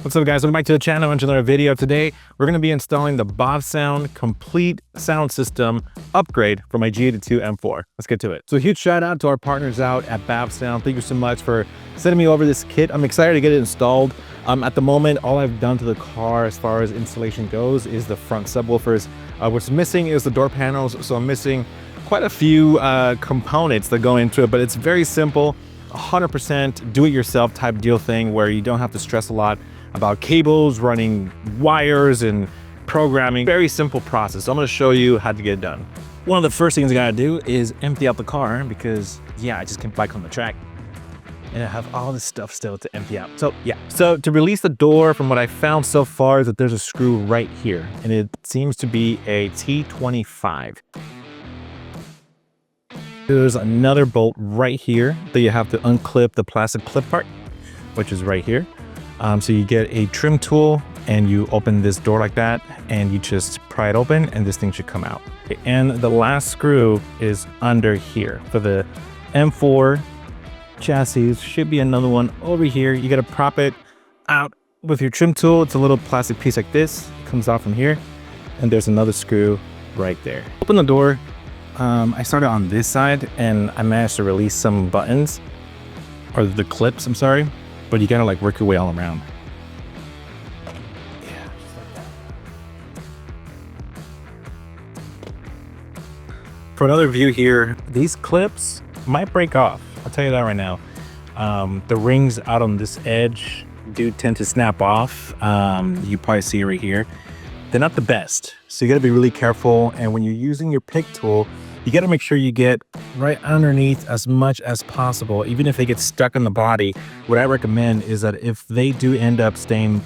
What's up guys, welcome back to the channel and to another video. Today, we're gonna be installing the BAVSOUND complete sound system upgrade for my G82 M4. Let's get to it. So a huge shout out to our partners out at BAVSOUND. Thank you so much for sending me over this kit. I'm excited to get it installed. At the moment, all I've done to the car as far as installation goes is the front subwoofers. What's missing is the door panels, so I'm missing quite a few components that go into it, but it's very simple, 100% do-it-yourself type deal thing where you don't have to stress a lot about cables, running wires, and programming. Very simple process. So I'm gonna show you how to get it done. One of the first things I gotta do is empty out the car because, yeah, I just came back on the track and I have all this stuff still to empty out. So yeah, so to release the door, from what I found so far is that there's a screw right here and it seems to be a T25. There's another bolt right here that you have to unclip the plastic clip part, which is right here. So you get a trim tool and you open this door like that and you just pry it open and this thing should come out. And the last screw is under here. For the M4 chassis, should be another one over here. You got to prop it out with your trim tool. It's a little plastic piece like this. It comes out from here and there's another screw right there. Open the door. I started on this side and I managed to release some buttons, or the clips, I'm sorry. But you gotta like work your way all around. Yeah, just like that. For another view here, these clips might break off. I'll tell you that right now. The rings out on this edge do tend to snap off. You probably see it right here. They're not the best, so you gotta be really careful. And when you're using your pick tool, you gotta make sure you get right underneath as much as possible. Even if they get stuck on the body, what I recommend is that if they do end up staying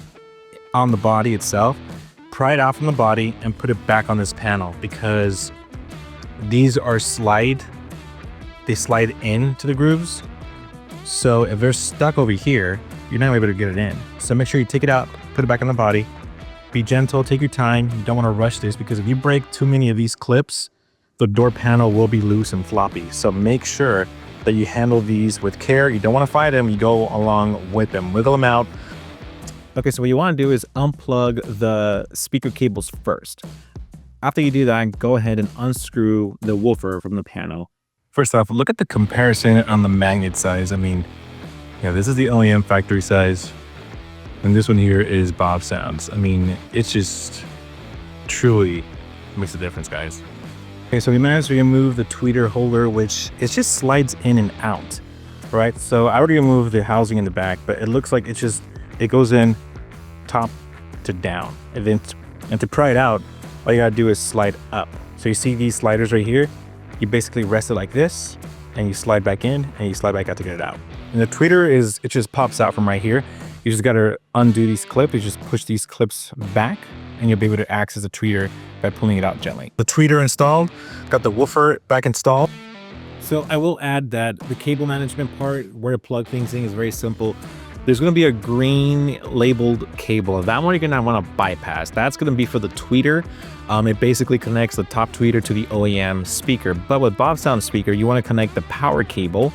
on the body itself, pry it out from the body and put it back on this panel, because these are they slide into the grooves. So if they're stuck over here, you're not able to get it in. So make sure you take it out, put it back on the body, be gentle, take your time. You don't wanna rush this, because if you break too many of these clips, the door panel will be loose and floppy. So make sure that you handle these with care. You don't want to fight them, you go along with them. Wiggle them out. Okay, so what you want to do is unplug the speaker cables first. After you do that, go ahead and unscrew the woofer from the panel. First off, look at the comparison on the magnet size. I mean, yeah, this is the OEM factory size, and this one here is BAVSOUND's. I mean, it's just truly makes a difference, guys. Okay, so we managed to remove the tweeter holder, which it just slides in and out, right? So I already removed the housing in the back, but it looks like it goes in top to down. And to pry it out, all you gotta do is slide up. So you see these sliders right here? You basically rest it like this, and you slide back in, and you slide back out to get it out. And the tweeter it just pops out from right here. You just gotta undo these clips. You just push these clips back, and you'll be able to access the tweeter by pulling it out gently. The tweeter installed, got the woofer back installed. So I will add that the cable management part, where to plug things in, is very simple. There's gonna be a green labeled cable. That one you're gonna wanna bypass. That's gonna be for the tweeter. It basically connects the top tweeter to the OEM speaker. But with BAVSOUND speaker, you wanna connect the power cable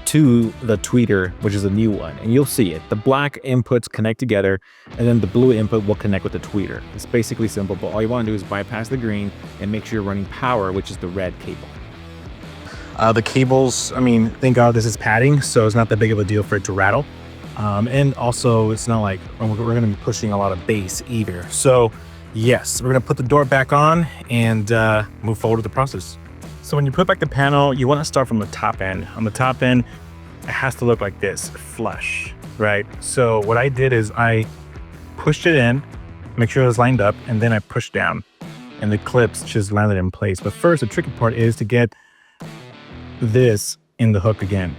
to the tweeter, which is a new one, and you'll see it. The black inputs connect together, and then the blue input will connect with the tweeter. It's basically simple, but all you want to do is bypass the green and make sure you're running power, which is the red cable. The cables, I mean, thank God this is padding, so it's not that big of a deal for it to rattle. And also, it's not like we're going to be pushing a lot of bass either. So yes, we're going to put the door back on and move forward with the process. So when you put back the panel, you want to start from the top end. On the top end, it has to look like this, flush, right? So what I did is I pushed it in, make sure it was lined up, and then I pushed down, and the clips just landed in place. But first, the tricky part is to get this in the hook again.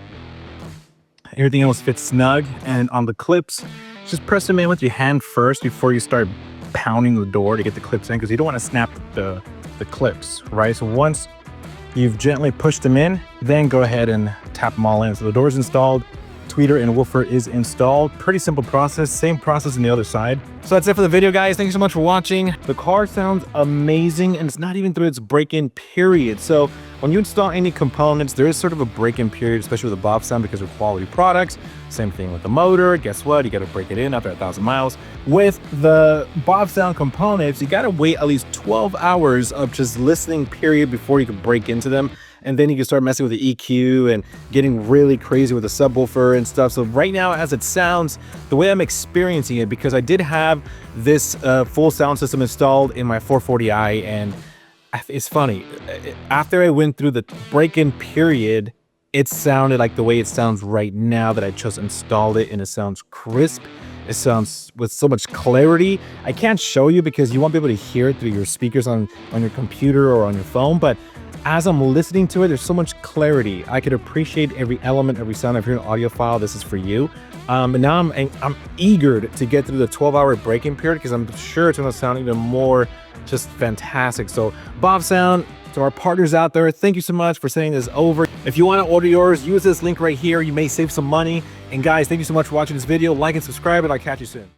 Everything else fits snug, and on the clips, just press them in with your hand first before you start pounding the door to get the clips in, because you don't want to snap the clips, right? So once you've gently pushed them in, then go ahead and tap them all in. So the door's installed, tweeter and woofer is installed. Pretty simple process, same process on the other side. So that's it for the video, guys. Thank you so much for watching. The car sounds amazing, and it's not even through its break-in period. So when you install any components, there is sort of a break-in period, especially with the BAVSOUND, because they're quality products. Same thing with the motor. Guess what? You got to break it in after 1,000 miles. With the BAVSOUND components, you got to wait at least 12 hours of just listening period before you can break into them. And then you can start messing with the EQ and getting really crazy with the subwoofer and stuff. So right now, as it sounds, the way I'm experiencing it, because I did have this full sound system installed in my 440i, and it's funny, after I went through the break-in period, it sounded like the way it sounds right now that I just installed it, and it sounds crisp. It sounds with so much clarity. I can't show you because you won't be able to hear it through your speakers on your computer or on your phone, but as I'm listening to it, there's so much clarity. I could appreciate every element, every sound. If you're an audiophile, this is for you. And now I'm eager to get through the 12-hour break-in period, because I'm sure it's gonna sound even more just fantastic. So BAVSOUND, to our partners out there, thank you so much for sending this over. If you want to order yours, use this link right here. You may save some money. And guys, thank you so much for watching this video. Like and subscribe, and I'll catch you soon.